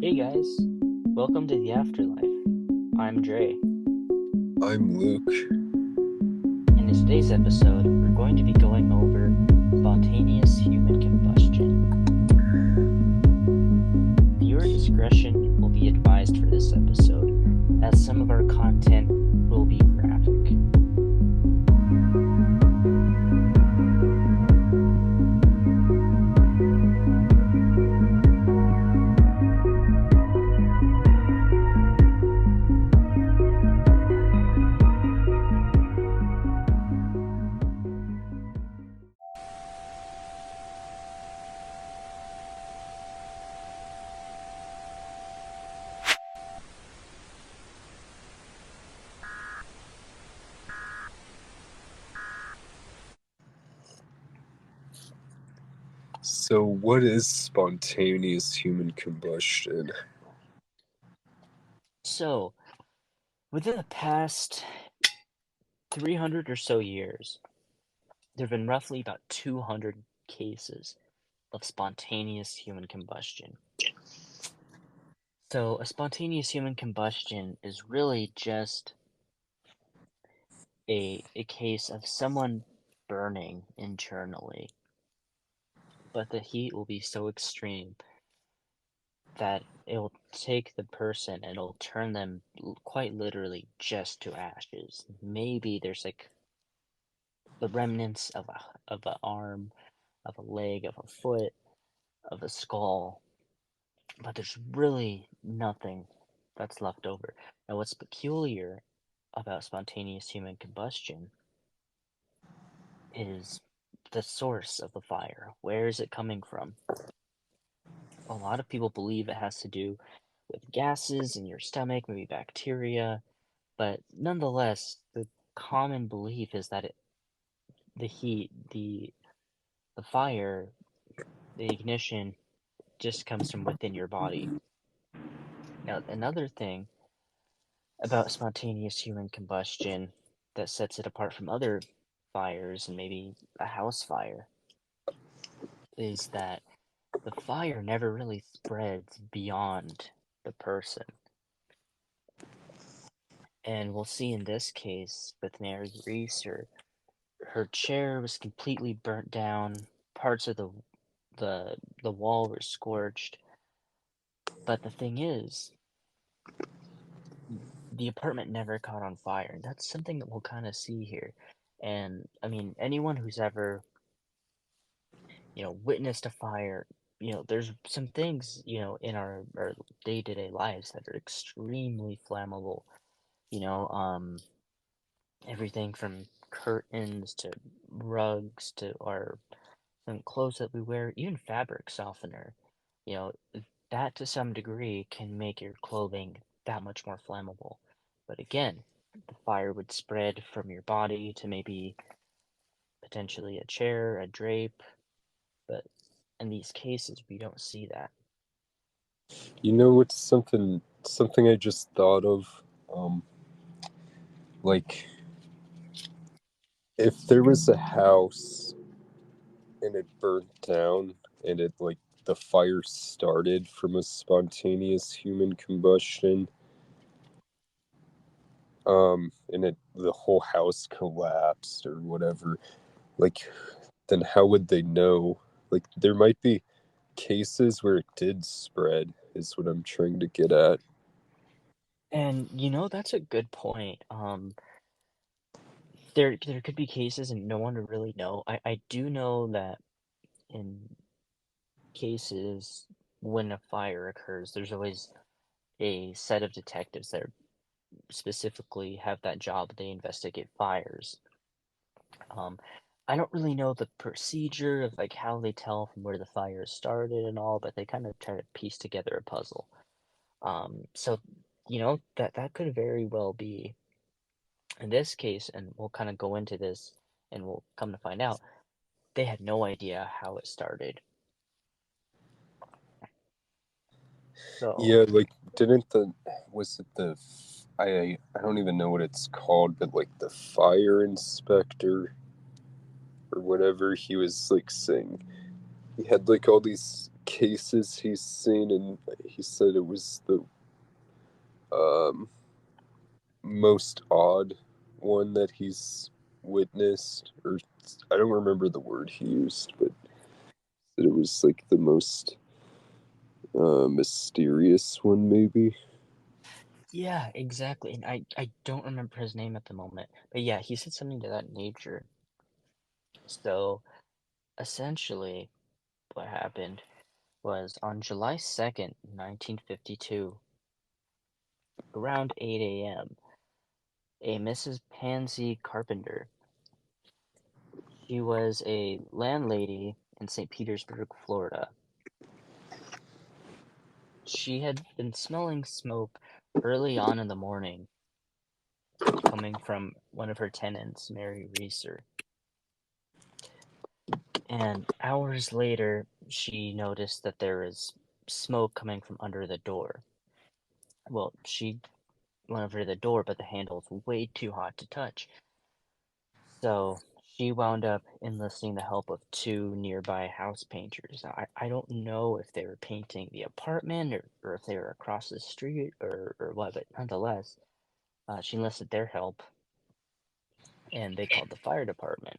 Hey guys, welcome to the afterlife. I'm Dre. I'm Luke. In today's episode, we're going to be going over spontaneous human combustion. Viewer discretion will be advised for this episode, as some of our content will be graphic. So, what is spontaneous human combustion? So, within the past 300 or so years, there have been roughly about 200 cases of spontaneous human combustion. So, a spontaneous human combustion is really just a case of someone burning internally, but the heat will be so extreme that it'll take the person and it'll turn them quite literally just to ashes. Maybe there's like the remnants of an arm, of a leg, of a foot, of a skull, but there's really nothing that's left over. Now, what's peculiar about spontaneous human combustion is the source of the fire. Where is it coming from? A lot of people believe it has to do with gases in your stomach, maybe bacteria, but nonetheless, the common belief is that the heat, the fire, the ignition just comes from within your body. Now, another thing about spontaneous human combustion that sets it apart from other fires and maybe a house fire is that the fire never really spreads beyond the person. And we'll see in this case with Mary Reeser, her chair was completely burnt down, parts of the the wall were scorched. But the thing is, the apartment never caught on fire. And that's something that we'll kind of see here. And I mean, anyone who's ever, witnessed a fire, there's some things, in our day-to-day lives that are extremely flammable. You know, everything from curtains to rugs to our some clothes that we wear, even fabric softener. You know, that to some degree can make your clothing that much more flammable. But again, the fire would spread from your body to maybe potentially a chair, a drape, but in these cases we don't see that. You know what's something I just thought of? Um, like if there was a house and it burnt down and it like the fire started from a spontaneous human combustion, and it the whole house collapsed or whatever, like then how would they know? Like there might be cases where it did spread, is what I'm trying to get at. And that's a good point. There could be cases and no one would really know. I do know that in cases when a fire occurs, there's always a set of detectives that specifically have that job. They investigate fires. Um, I don't really know the procedure of like how they tell from where the fire started and all, but they kind of try to piece together a puzzle. So that could very well be in this case, and we'll kind of go into this, and we'll come to find out they had no idea how it started. So Yeah, like didn't the was it the I don't even know what it's called, but like the fire inspector or whatever, he was like saying he had like all these cases he's seen, and he said it was the um, most odd one that he's witnessed, or I don't remember the word he used, but that it was like the most mysterious one, maybe. Yeah, exactly. And I don't remember his name at the moment, but yeah, he said something to that nature. So essentially, what happened was on July 2nd, 1952, around 8 a.m., a Mrs. Pansy Carpenter. She was a landlady in St. Petersburg, Florida. She had been smelling smoke early on in the morning coming from one of her tenants, Mary Reeser. And hours later, she noticed that there was smoke coming from under the door. Well, she went over to the door, but the handle was way too hot to touch. So she wound up enlisting the help of two nearby house painters. Now, I don't know if they were painting the apartment or if they were across the street or what, but nonetheless, she enlisted their help and they called the fire department.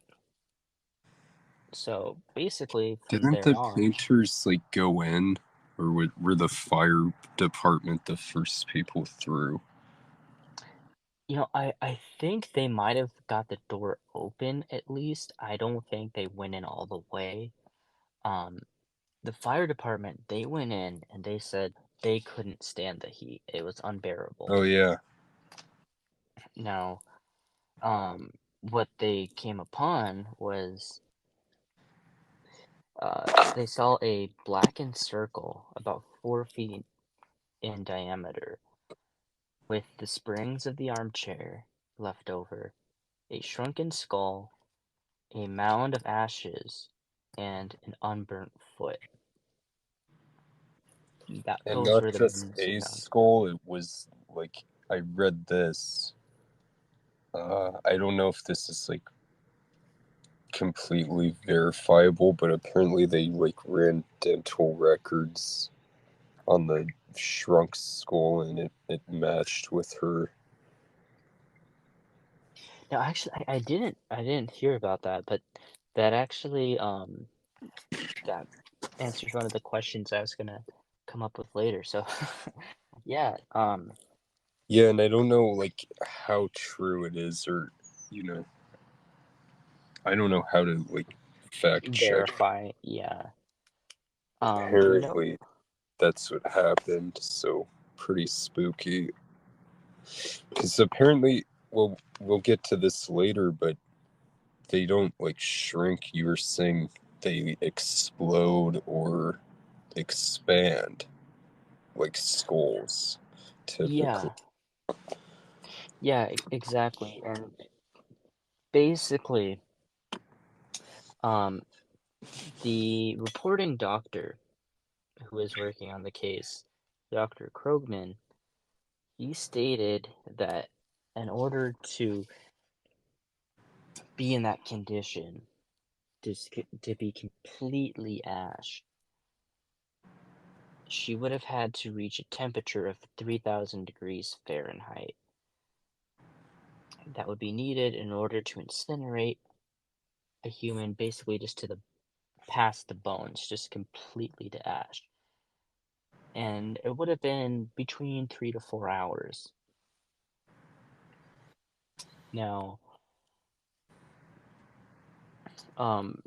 So basically, from Didn't there the on, painters like go in, or were the fire department the first people through? I think they might have got the door open at least. I don't think they went in all the way. Um, the fire department, they went in and they said they couldn't stand the heat. It was unbearable. Oh yeah, Now, what they came upon was they saw a blackened circle about 4 feet in diameter with the springs of the armchair left over, a shrunken skull, a mound of ashes, and an unburnt foot. and Those not were the just bones they a found. skull. It was like I read this. I don't know if this is like completely verifiable, but apparently they like ran dental records on the shrunk skull, and it matched with her. Now, actually, I didn't hear about that, but that actually that answers one of the questions I was gonna come up with later. So, yeah, Yeah, and I don't know like how true it is, or you know, I don't know how to like fact check. verify. Yeah, Apparently, that's what happened. So pretty spooky. Because apparently, well, we'll get to this later, but they don't like shrink. You were saying they explode or expand like skulls, typically. yeah, yeah, exactly. And basically, um, the reporting doctor who was working on the case, Dr. Krogman, he stated that in order to be in that condition, to be completely ash, she would have had to reach a temperature of 3,000 degrees Fahrenheit. That would be needed in order to incinerate a human basically just to the past the bones, just completely to ash. And it would have been between 3 to 4 hours. Now, um,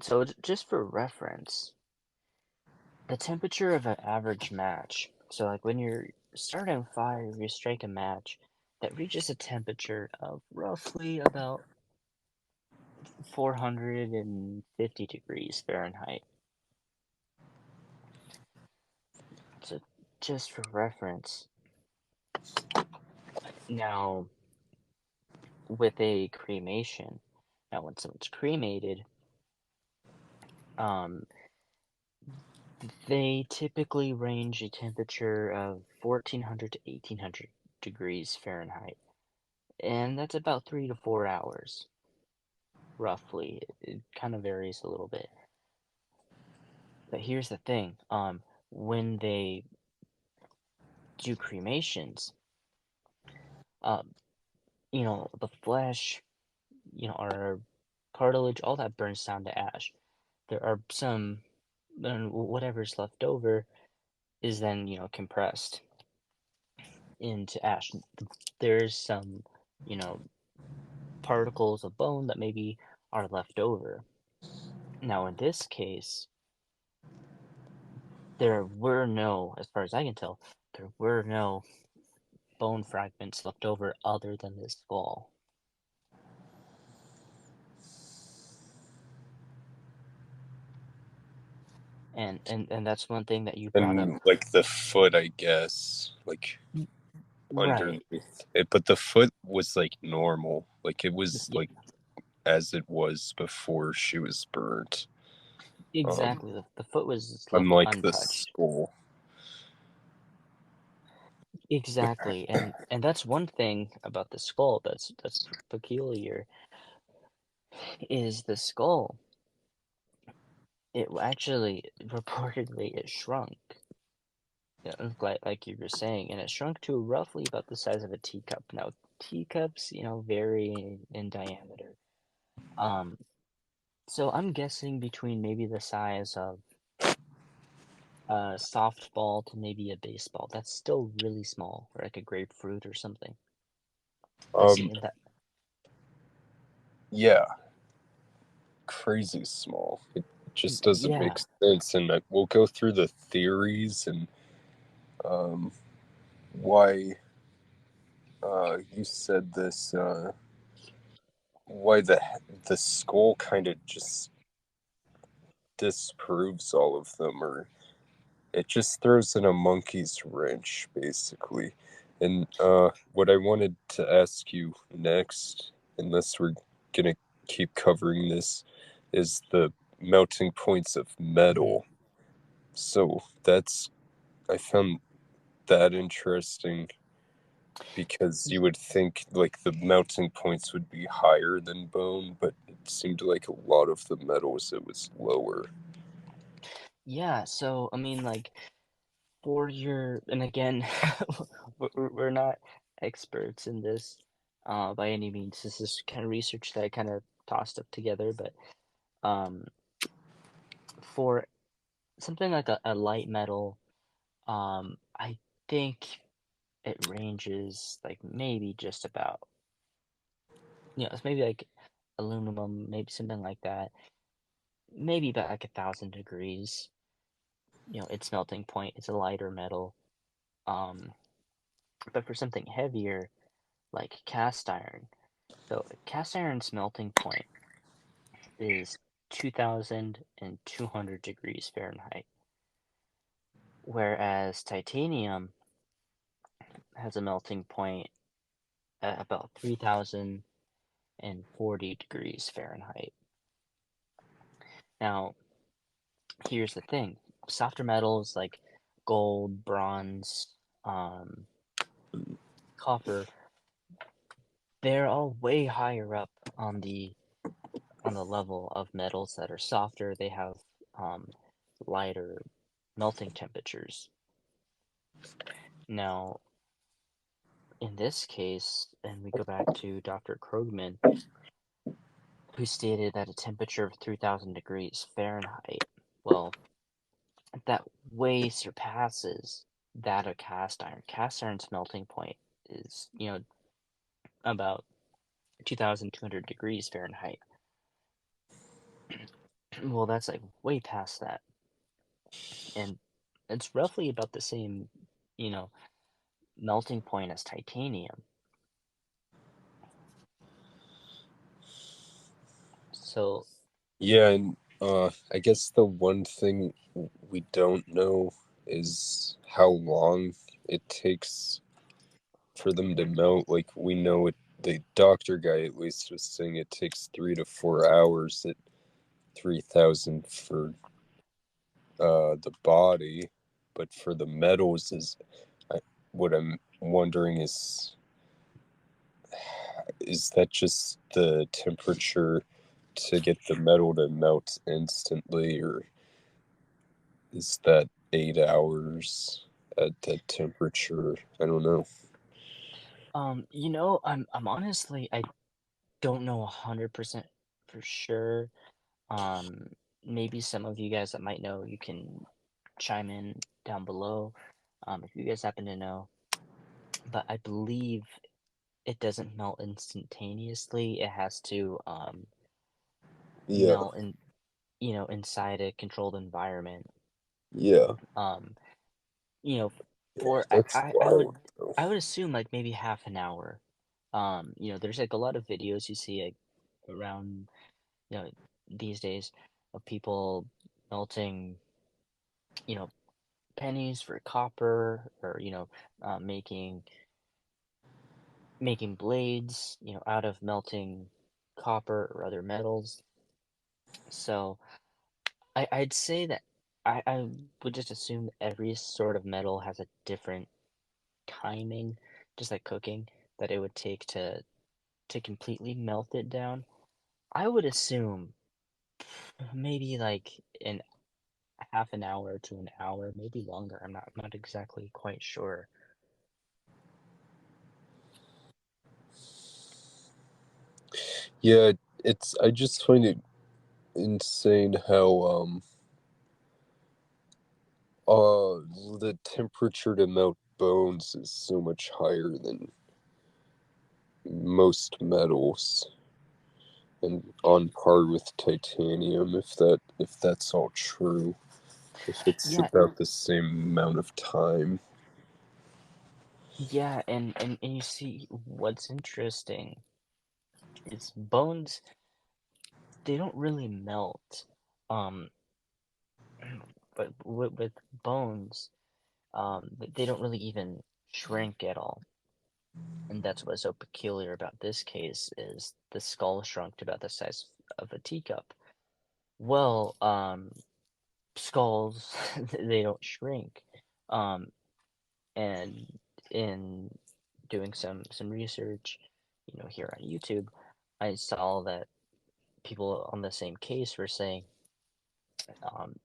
so just for reference, the temperature of an average match. So like when you're starting a fire, you strike a match that reaches a temperature of roughly about 450 degrees Fahrenheit. So just for reference, now with a cremation, now when someone's cremated, um, they typically range a temperature of 1400 to 1800 degrees Fahrenheit, and that's about 3 to 4 hours, roughly. It kind of varies a little bit. But here's the thing, when they do cremations, um, the flesh, our cartilage, all that burns down to ash. There are some, then whatever's left over is then, compressed into ash. There's some, you know, particles of bone that maybe are left over. Now, in this case, there were no, as far as I can tell, there were no bone fragments left over other than this skull. And that's one thing that you brought up. And like the foot, I guess, like Right. underneath it, but the foot was like normal, like it was Yeah, like as it was before she was burnt. Um, exactly. The foot was left unlike the untouched. skull. Exactly. And that's one thing about the skull that's peculiar is the skull. It actually reportedly it shrunk. Yeah, like you were saying, and it shrunk to roughly about the size of a teacup. Now, teacups, vary in diameter. Um, so I'm guessing between maybe the size of a softball to maybe a baseball. That's still really small, or like a grapefruit or something. That's Um, that. yeah, crazy small. It just doesn't Yeah, make sense, and we'll go through the theories and um, why you said this. Why the skull kind of just disproves all of them, or it just throws in a monkey's wrench, basically. And what I wanted to ask you next, unless we're gonna keep covering this, is the melting points of hmm metal. So I found that interesting because you would think like the melting points would be higher than bone, but it seemed like a lot of the metals it was lower. yeah. So I mean, like for your, and again, we're not experts in this by any means. This is kind of research that I kind of tossed up together, but um, for something like a light metal, I think it ranges like maybe just about, it's maybe like aluminum, maybe something like that, maybe about like 1,000 degrees. Its melting point. It's a lighter metal. Um, but for something heavier like cast iron, so cast iron's melting point is 2,200 degrees Fahrenheit, whereas titanium has a melting point at about 3,040 degrees Fahrenheit. Now, here's the thing: softer metals like gold, bronze, um, copper, they're all way higher up on the level of metals that are softer. They have um, lighter melting temperatures. Now, in this case, and we go back to Dr. Krogman, who stated that a temperature of 3,000 degrees Fahrenheit, well, that way surpasses that of cast iron. Cast iron's melting point is, about 2,200 degrees Fahrenheit. Well, that's like way past that. And it's roughly about the same, you know, melting point as titanium. So, Yeah, and I guess the one thing we don't know is how long it takes for them to melt. Like we know it, the doctor guy at least was saying it takes 3 to 4 hours at 3,000 for the body, but for the metals I, what I'm wondering is that just the temperature to get the metal to melt instantly, or is that 8 hours at that temperature? I don't know. I'm honestly, I don't know 100% for sure. Um, Maybe some of you guys that might know, you can chime in down below, if you guys happen to know. But I believe it doesn't melt instantaneously. It has to Yeah, melt inside a controlled environment. yeah, Um, you know, for that's wild though. I would assume like maybe half an hour. There's like a lot of videos you see like around, you know, these days of people melting, you know, pennies for copper, or making blades, out of melting copper or other metals. So I'd say that I would just assume that every sort of metal has a different timing, just like cooking, that it would take to completely melt it down. I would assume maybe like in half an hour to an hour, maybe longer. I'm not exactly quite sure. Yeah, it's I just find it insane how the temperature to melt bones is so much higher than most metals and on par with titanium, if that's all true. If it's Yeah, about the same amount of time. yeah, and you see what's interesting is bones, they don't really melt. Um, but with bones, they don't really even shrink at all. And that's what's so peculiar about this case is the skull shrunk to about the size of a teacup. Well, skulls they don't shrink. Um, and in doing some research, here on YouTube, I saw that people on the same case were saying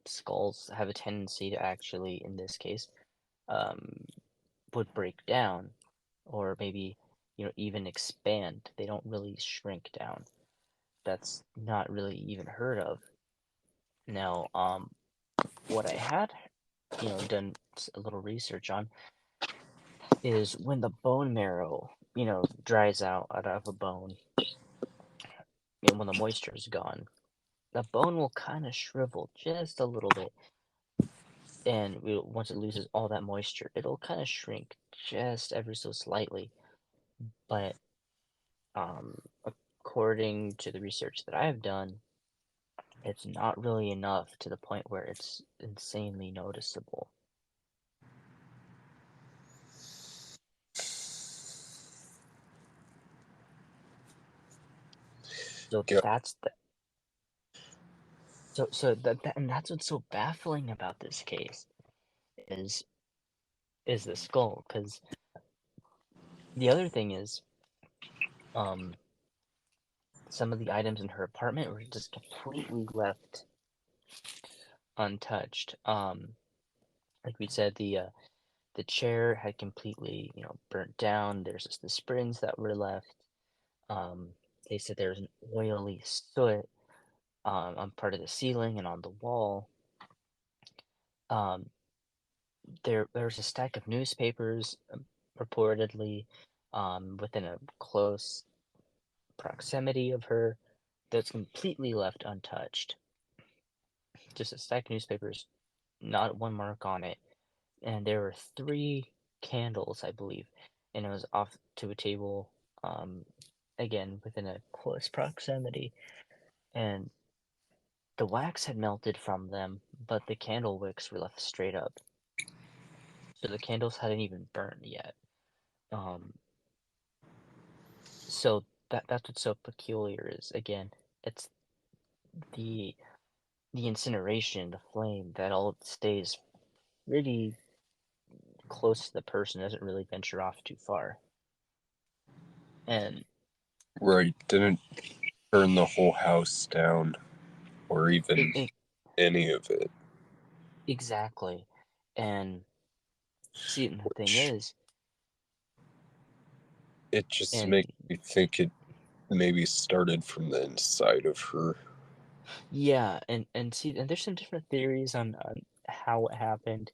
skulls have a tendency to actually, in this case, um, would break down, or maybe even expand. They don't really shrink down. That's not really even heard of. Now, what I had done a little research on is when the bone marrow dries out of a bone, and when the moisture is gone, the bone will kind of shrivel just a little bit, and once it loses all that moisture, it'll kind of shrink just ever so slightly. But um, according to the research that I have done, it's not really enough to the point where it's insanely noticeable. So Yeah, that's the so and that's what's so baffling about this case is is the skull, because the other thing is um some of the items in her apartment were just completely left untouched. Like we said, the chair had completely burnt down. There's just the springs that were left. Um, they said there was an oily soot on part of the ceiling and on the wall. Um, there was a stack of newspapers, reportedly, within a close proximity of her, that's completely left untouched. Just a stack of newspapers, not one mark on it. And there were three candles, I believe, and it was off to a table, um, again within a close proximity. And the wax had melted from them, but the candle wicks were left straight up. So the candles hadn't even burned yet. Um, so that's what's so peculiar is, again, it's the the incineration, the flame, that all stays really close to the person, doesn't really venture off too far. And right. Didn't burn the whole house down or it, even it any of it. exactly. And see, and the thing which is, it just and makes me think it maybe started from the inside of her. yeah, and see, and there's some different theories on how it happened,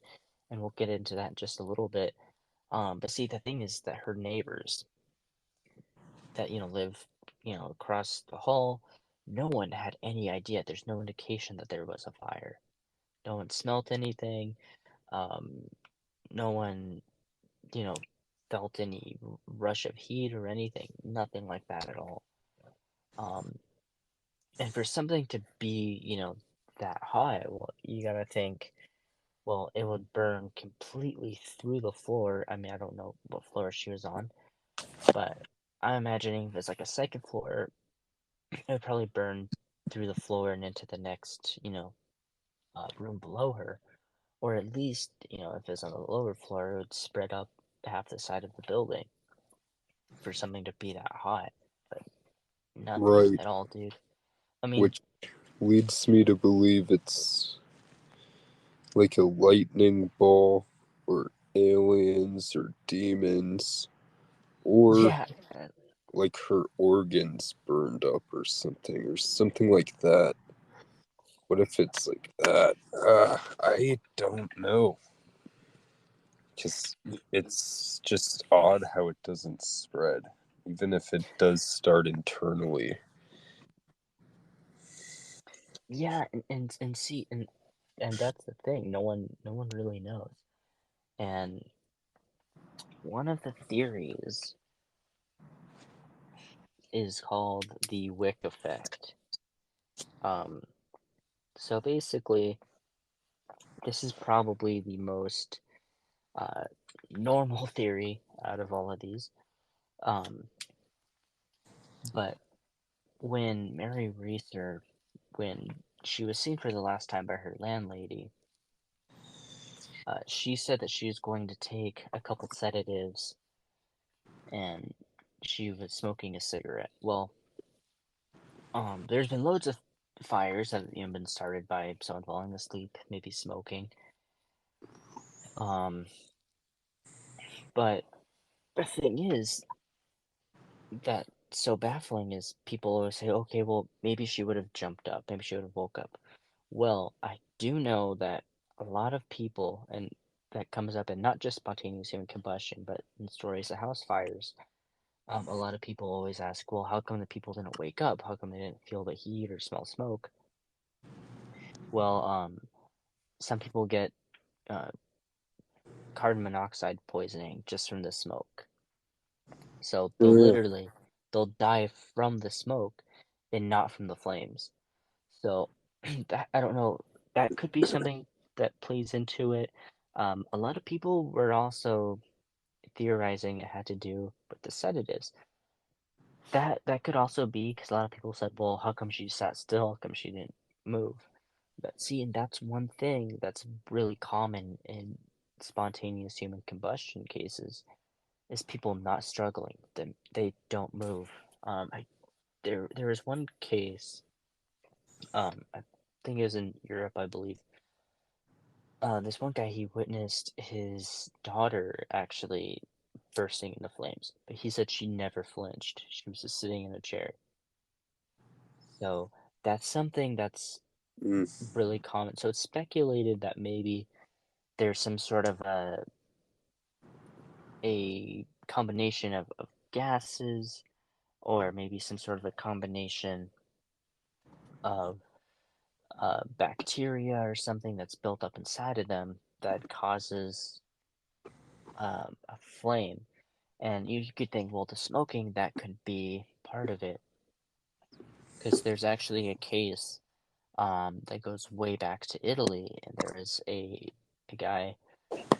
and we'll get into that in just a little bit. But see, the thing is that her neighbors that live across the hall, no one had any idea. There's no indication that there was a fire. No one smelt anything. Um, no one you know felt any rush of heat or anything. Nothing like that at all. Um, and for something to be that high, well, you gotta think. Well, it would burn completely through the floor. I mean, I don't know what floor she was on, but I'm imagining if it's like a second floor, it would probably burn through the floor and into the next, room below her. Or at least, if it's on the lower floor, it would spread up half the side of the building for something to be that hot. But nothing Right. at all, dude. I mean, Which leads me to believe it's like a lightning ball or aliens or demons or yeah, like her organs burned up or something like that. What if it's like that? I don't know. Just it's just odd how it doesn't spread, even if it does start internally. yeah, and see, and that's the thing. No one really knows. And one of the theories is called the Wick effect. Um, so basically, this is probably the most uh, normal theory out of all of these. Um, but when Mary Reeser, when she was seen for the last time by her landlady, she said that she was going to take a couple sedatives and she was smoking a cigarette. Well, there's been loads of fires that have been started by someone falling asleep, maybe smoking. Um, but the thing is that so baffling is people always say, okay, well, maybe she would have jumped up, maybe she would have woke up. Well, I do know that a lot of people, and that comes up in not just spontaneous human combustion, but in stories of house fires. A lot of people always ask, well, how come the people didn't wake up? How come they didn't feel the heat or smell smoke? Well, some people get uh, carbon monoxide poisoning just from the smoke. So Yeah. they'll die from the smoke and not from the flames. So that I don't know. That could be something that plays into it. A lot of people were also theorizing it had to do with the sedatives. That could also be because a lot of people said, "Well, how come she sat still? How come she didn't move?" But see, and that's one thing that's really common in spontaneous human combustion cases is people not struggling. They don't move. There was one case. I think it was in Europe, I believe. This one guy, he witnessed his daughter actually bursting into flames, but he said she never flinched. She was just sitting in a chair. So that's something that's Mm. really common. So it's speculated that maybe there's some sort of a combination of gases, or maybe some sort of a combination of bacteria or something that's built up inside of them that causes a flame. And you could think, well, the smoking, that could be part of it. Because there's actually a case that goes way back to Italy, and there is a guy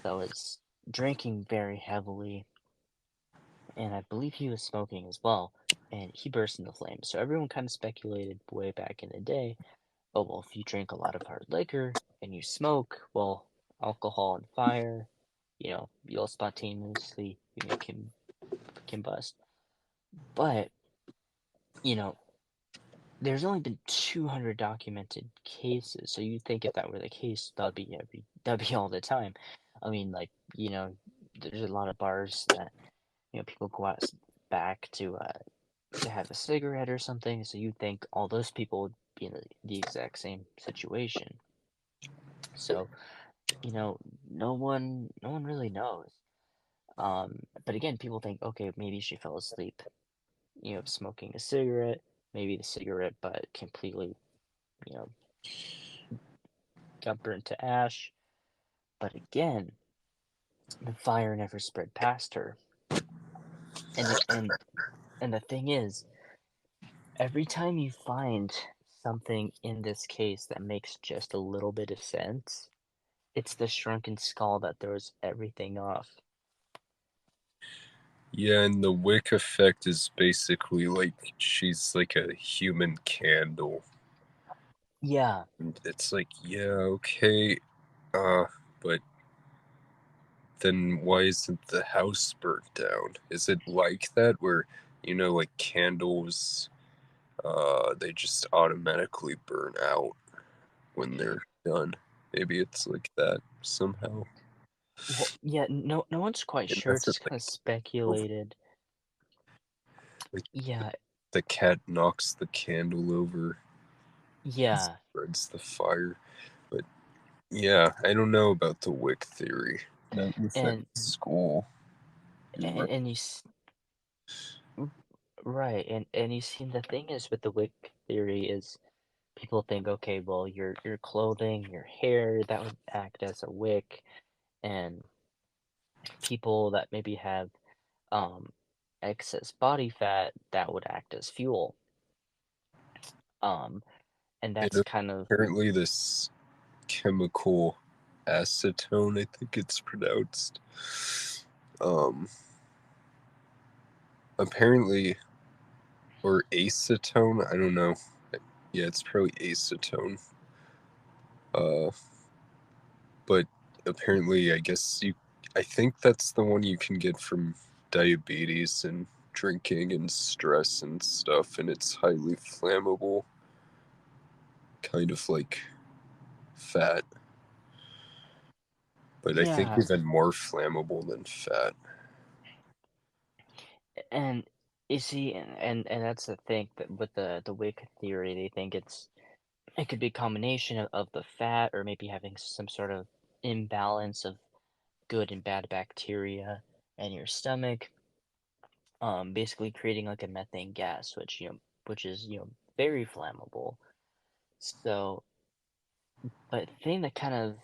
that was drinking very heavily, and I believe he was smoking as well, and he burst into flames. So everyone kind of speculated way back in the day, oh, well, if you drink a lot of hard liquor and you smoke, well, alcohol and fire, you'll spontaneously you make him combust. But, you know, there's only been 200 documented cases, so you'd think if that were the case, that'd be all the time. I mean, like, there's a lot of bars that, people go out back to have a cigarette or something, so you'd think all those people would be in the exact same situation. So, you know, no one really knows. But again, people think, okay, maybe she fell asleep, smoking a cigarette, maybe the cigarette butt completely, you know, got burnt to ash. But again, the fire never spread past her. And the thing is, every time you find something in this case that makes just a little bit of sense, it's the shrunken skull that throws everything off. Yeah, and the wick effect is basically like she's like a human candle. Yeah, And it's like, yeah, okay, uh, but then why isn't the house burnt down? Is it like that where, like candles, they just automatically burn out when they're done? Maybe it's like that somehow. well, yeah, no one's quite It sure. It's doesn't just kind like of speculated. like Yeah, the cat knocks the candle over, yeah, spreads the fire. But yeah, I don't know about the wick theory. Not with that and school. You're right. and right, and you see, the thing is with the wick theory is people think, okay, well, your clothing, your hair, that would act as a wick, and people that maybe have um excess body fat, that would act as fuel. Um, and And that's kind of apparently this chemical acetone, I think it's pronounced. Um, apparently, or acetone, I don't know. Yeah, it's probably acetone. Uh, but apparently, I think that's the one you can get from diabetes and drinking and stress and stuff, and it's highly flammable, kind of like fat, but I think yeah, even more flammable than fat. and you see, and that's the thing that with the wick theory, they think it could be a combination of the fat or maybe having some sort of imbalance of good and bad bacteria in your stomach, basically creating like a methane gas, which is very flammable. So, but the thing that kind of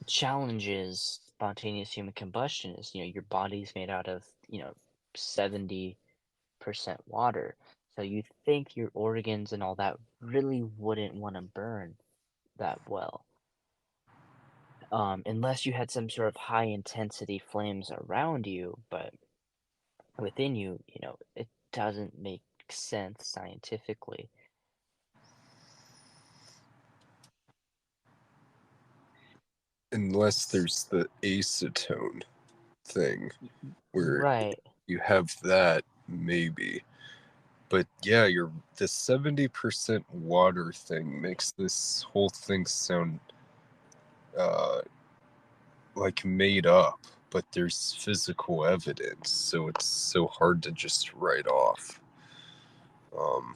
challenges spontaneous human combustion is your body's made out of 70% water. So you think your organs and all that really wouldn't want to burn that well. Unless you had some sort of high intensity flames around you, but within you, it doesn't make sense scientifically. Unless there's the acetone thing where Right. you have that, maybe. But yeah, the 70% water thing makes this whole thing sound uh, like made up, but there's physical evidence, so it's so hard to just write off. Um,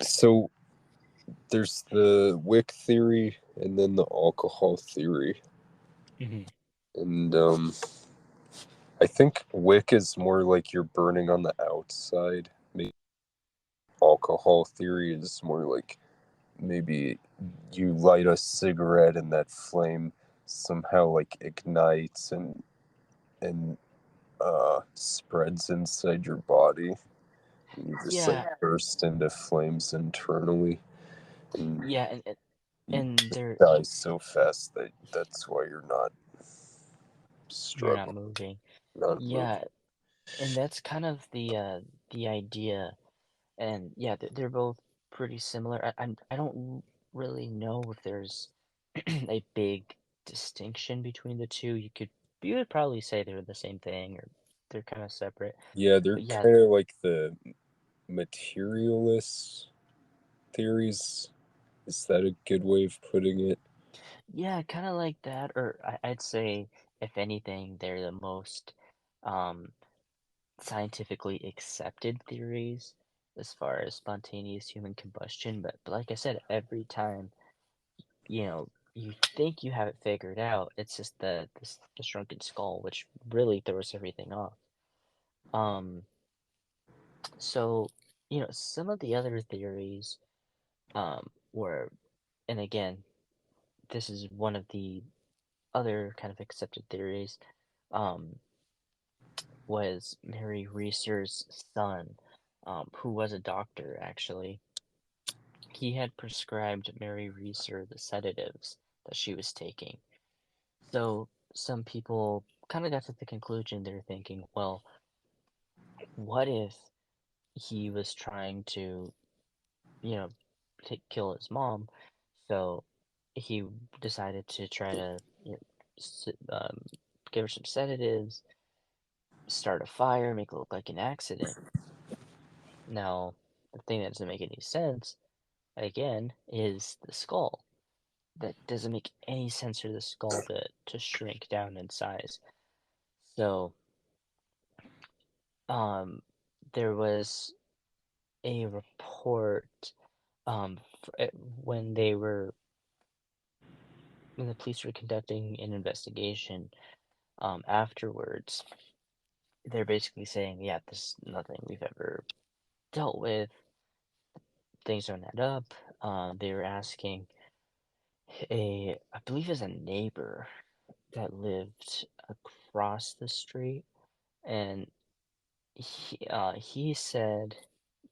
so there's the wick theory and then the alcohol theory. Hmm. And I think wick is more like you're burning on the outside. Maybe alcohol theory is more like maybe you light a cigarette and that flame somehow like ignites and spreads inside your body. And you just like Yeah, burst into flames internally and yeah, and you and there die so fast that that's why you're not you're not struggling, moving. not moving. Yeah, and that's kind of the idea. And yeah, they're both pretty similar. I don't really know if there's a big distinction between the two. You would probably say they're the same thing, or they're kind of separate. Yeah, they're But yeah, kind of like the materialist theories. Is that a good way of putting it? yeah, kind of like that. Or I'd say, if anything, they're the most um, scientifically accepted theories as far as spontaneous human combustion. But like I said, every time you think you have it figured out, it's just the shrunken skull, which really throws everything off. Um, so some of the other theories were, and again, this is one of the other kind of accepted theories, um, was Mary Reeser's son, who was a doctor actually. He had prescribed Mary Reeser the sedatives that she was taking. So some people kind of got to the conclusion they're thinking, well, what if he was trying to, you know, kill his mom? So he decided to try to, give her some sedatives, start a fire, make it look like an accident. Now, the thing that doesn't make any sense, again, is the skull. That doesn't make any sense for the skull to shrink down in size. So, um, there was a report, um, when when the police were conducting an investigation, afterwards, they're basically saying, yeah, this is nothing we've ever dealt with. Things don't add up. They were asking I believe it's a neighbor that lived across the street, and he said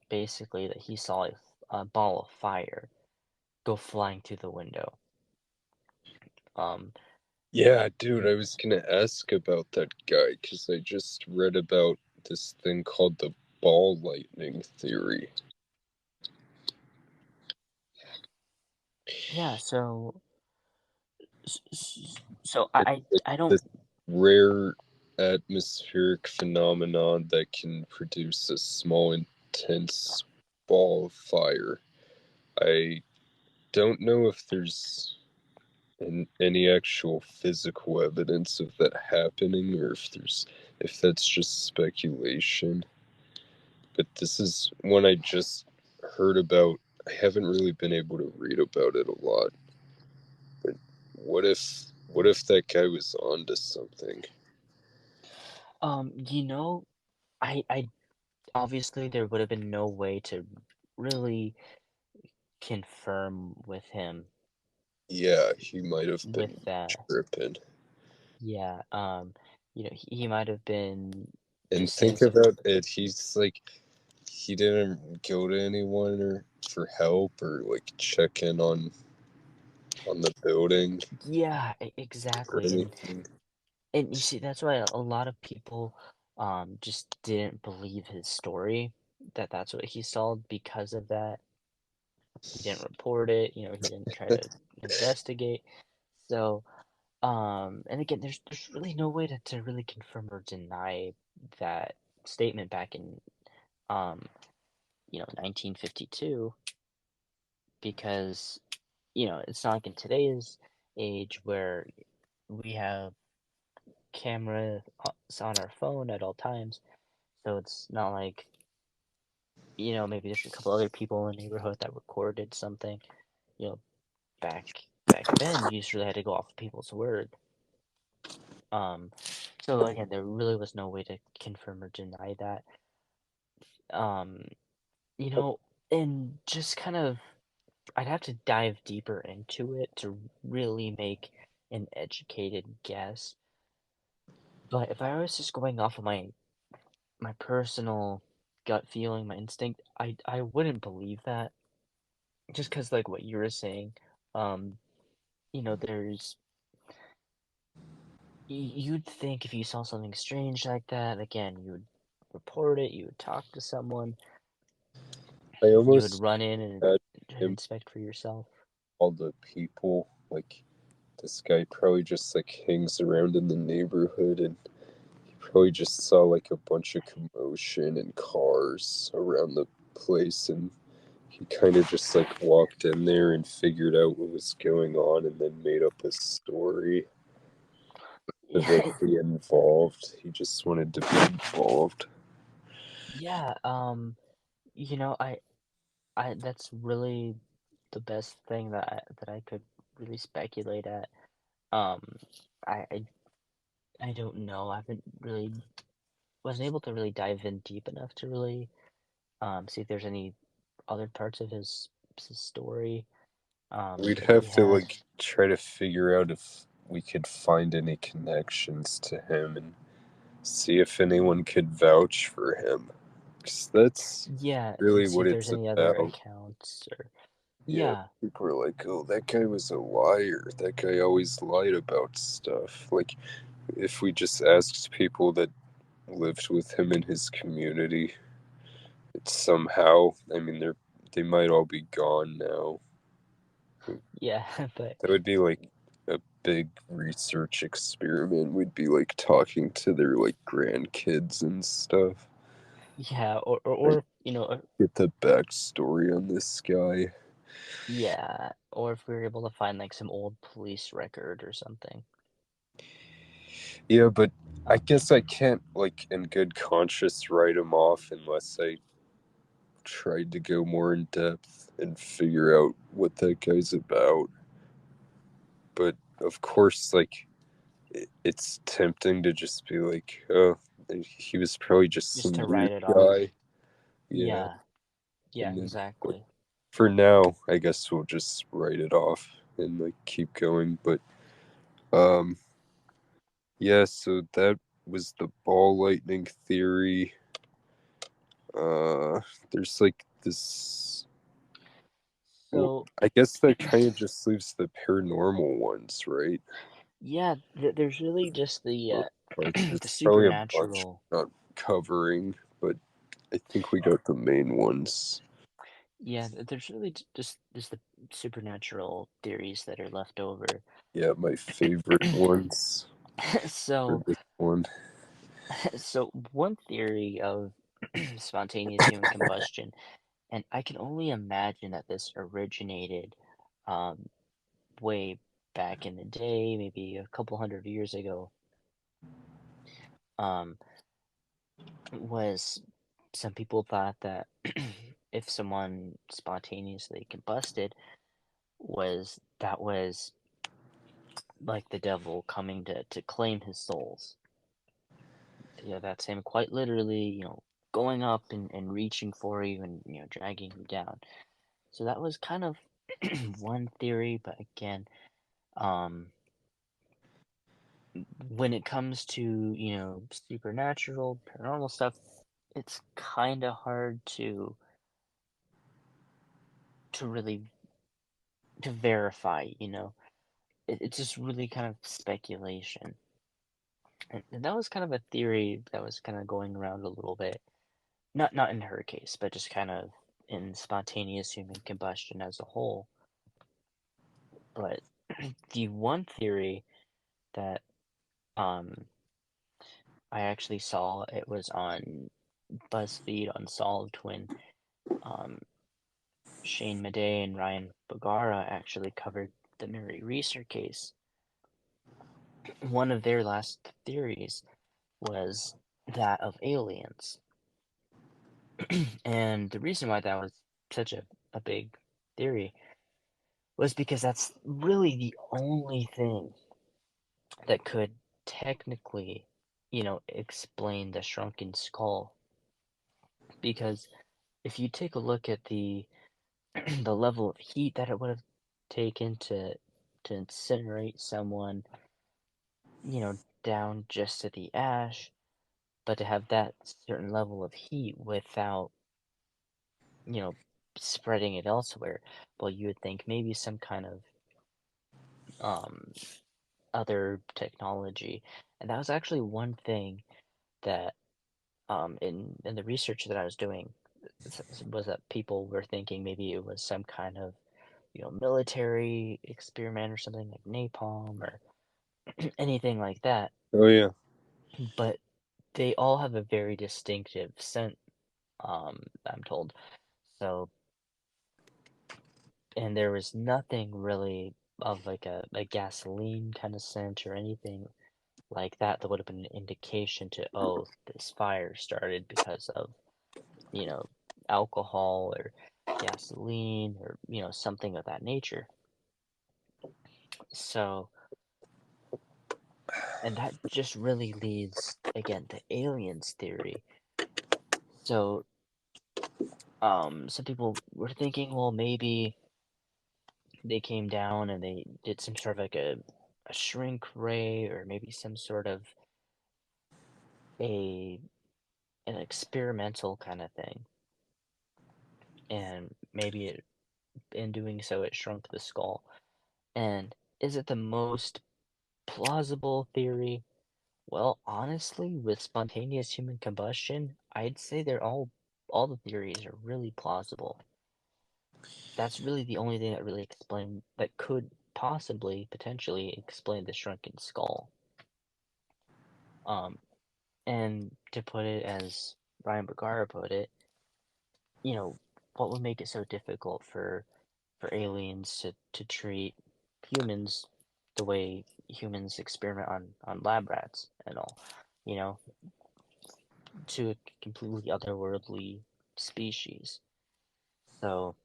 basically that he saw a ball of fire go flying through the window. Um, Yeah, dude, I was gonna ask about that guy because I just read about this thing called the ball lightning theory. yeah, so It's like I don't. this rare atmospheric phenomenon that can produce a small, intense ball of fire. I don't know if there's any actual physical evidence of that happening or if that's just speculation. But this is one I just heard about. I haven't really been able to read about it a lot. But what if that guy was onto something? You know, I obviously there would have been no way to really confirm with him Yeah, he might have with been that. tripping. Yeah, he might have been And just saying think some. about it, he's like he didn't go to anyone or for help or like check in on the building Yeah, or exactly. anything. And you see, that's why a lot of people just didn't believe his story, that that's what he saw because of that. He didn't report it, he didn't try to investigate. So, and again, there's really no way to really confirm or deny that statement back in, um, 1952, because, it's not like in today's age where we have camera on our phone at all times. So it's not like, maybe there's a couple other people in the neighborhood that recorded something. You know, back then you just really had to go off of people's word. Um, so again, there really was no way to confirm or deny that. Um, you know, and just kind of, I'd have to dive deeper into it to really make an educated guess. But if I was just going off of my personal gut feeling, my instinct, I wouldn't believe that. Just because, like what you were saying, um, there's you'd think if you saw something strange like that, again, you would report it, you would talk to someone, I you would almost run in and had him inspect for yourself. all the people like this guy probably just like hangs around in the neighborhood and he probably just saw like a bunch of commotion and cars around the place, and he kind of just like walked in there and figured out what was going on and then made up a story Yeah, politically involved. He just wanted to be involved. yeah. You know, that's really the best thing that I could really speculate at. Um, I, I I don't know. I haven't really wasn't able to really dive in deep enough to really see if there's any other parts of his story We'd that he have to had. like try to figure out if we could find any connections to him and see if anyone could vouch for him. 'Cause that's Yeah, and really see what if there's it's any other about. accounts or Yeah, yeah, people are like, oh, that guy was a liar. That guy always lied about stuff. Like, if we just asked people that lived with him in his community, it's somehow, I mean, they might all be gone now. yeah, but That would be like a big research experiment. We'd be like talking to their like grandkids and stuff. yeah, Like, or you know, get the backstory on this guy. yeah, or if we were able to find like some old police record or something. Yeah, but I Um, guess I can't, like, in good conscience write him off unless I tried to go more in depth and figure out what that guy's about. But of course, like, it's tempting to just be like, oh, he was probably just just some to weird write it off. guy. Yeah. Yeah, yeah, And then, but exactly. for now, I guess we'll just write it off and, like, keep going. But, um, yeah, so that was the ball lightning theory. Uh, there's like this. Well, So, I guess that kind of just leaves the paranormal ones, right? yeah, there's really just the Or parts. the There's probably a bunch supernatural. not covering, but I think we got the main ones. Yeah, there's really just the supernatural theories that are left over. Yeah, my favorite ones are So, this one. so one theory of spontaneous human combustion, and I can only imagine that this originated um, way back in the day, maybe a couple hundred years ago, um, was some people thought that if someone spontaneously combusted, that was like the devil coming to claim his souls. You know, that's him quite literally, going up and reaching for you and, dragging you down. So that was kind of one theory, but again, um, when it comes to, supernatural, paranormal stuff, it's kind of hard to really to verify, it's just really kind of speculation. And that was kind of a theory that was kind of going around a little bit. Not in her case, but just kind of in spontaneous human combustion as a whole. But the one theory that um I actually saw, it was on BuzzFeed Unsolved, when um Shane Madej and Ryan Bagara actually covered the Mary Reeser case. One of their last theories was that of aliens. And the reason why that was such a big theory was because that's really the only thing that could technically, explain the shrunken skull. Because if you take a look at the the level of heat that it would have taken to incinerate someone, down just to the ash, but to have that certain level of heat without, you know, spreading it elsewhere, well, you would think maybe some kind of um other technology. And that was actually one thing that in the research that I was doing, was that people were thinking maybe it was some kind of, military experiment or something like napalm or anything like that. Oh yeah, But they all have a very distinctive scent, I'm told. So, and there was nothing really of like a gasoline kind of scent or anything like that that would have been an indication to, oh, this fire started because of, you know, alcohol or gasoline or, something of that nature. So, and that just really leads again to aliens theory. So, some people were thinking, well, maybe they came down and they did some sort of like a shrink ray or maybe some sort of a an experimental kind of thing. And maybe in doing so it shrunk the skull. And is it the most plausible theory? Well, honestly, with spontaneous human combustion, I'd say they're all the theories are really plausible. That's really the only thing that could possibly potentially explain the shrunken skull. Um, and to put it as Ryan Bergara put it, you know, what would make it so difficult for aliens to treat humans the way humans experiment on lab rats and all, you know, to a completely otherworldly species. So,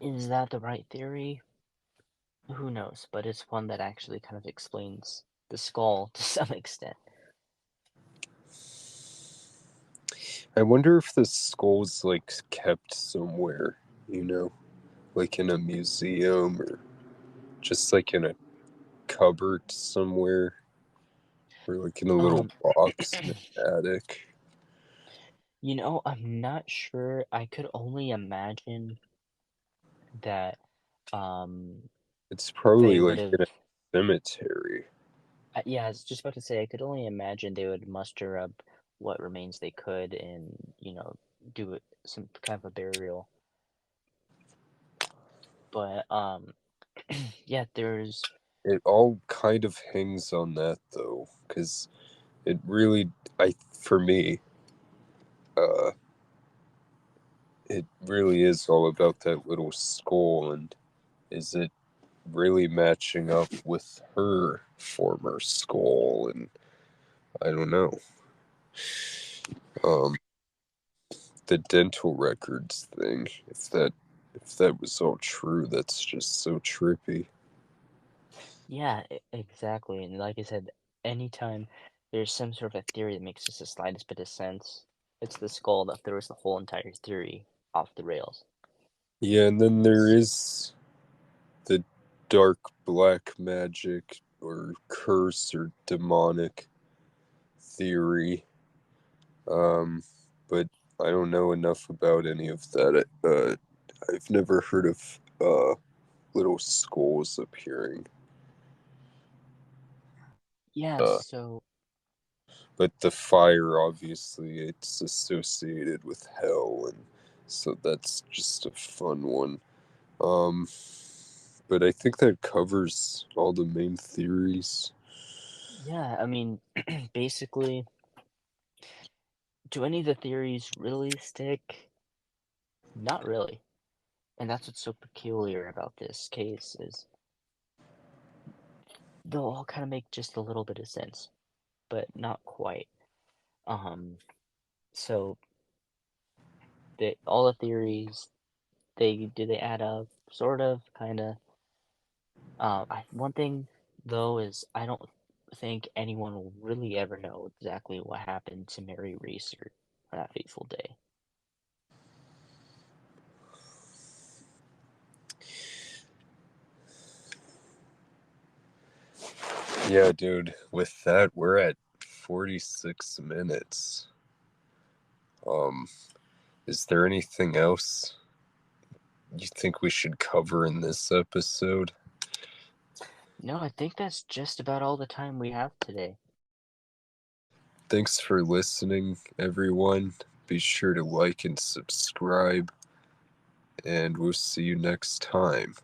is that the right theory? Who knows? But it's one that actually kind of explains the skull to some extent. I wonder if the skull's like kept somewhere, you know, like in a museum or just like in a cupboard somewhere or like in a little Um, box in an attic. I'm not sure. I could only imagine that um It's they probably would like have. in a cemetery. Yeah, I was just about to say, I could only imagine they would muster up what remains they could and, do some kind of a burial. But, yeah, It all kind of hangs on that though, because it really, for me, uh, it really is all about that little skull and is it really matching up with her former skull? And I don't know. Um, the dental records thing, if that was all true, that's just so trippy. yeah, exactly. And like I said, anytime there's some sort of a theory that makes just the slightest bit of sense, it's the skull that throws the whole entire theory off the rails. Yeah, and then there is the dark black magic or curse or demonic theory. Um, but I don't know enough about any of that. I've never heard of little skulls appearing. Yeah, Uh, so, but the fire, obviously, it's associated with hell, and so that's just a fun one. Um, but I think that covers all the main theories. yeah, I mean, basically, do any of the theories really stick? Not really. And that's what's so peculiar about this case is they'll all kind of make just a little bit of sense, but not quite. Um, so all the theories they add up, sort of, kind of. One thing though is I don't think anyone will really ever know exactly what happened to Mary Reeser on that fateful day. Yeah, dude. With that, we're at 46 minutes. Um, is there anything else you think we should cover in this episode? No, I think that's just about all the time we have today. Thanks for listening, everyone. Be sure to like and subscribe, and we'll see you next time.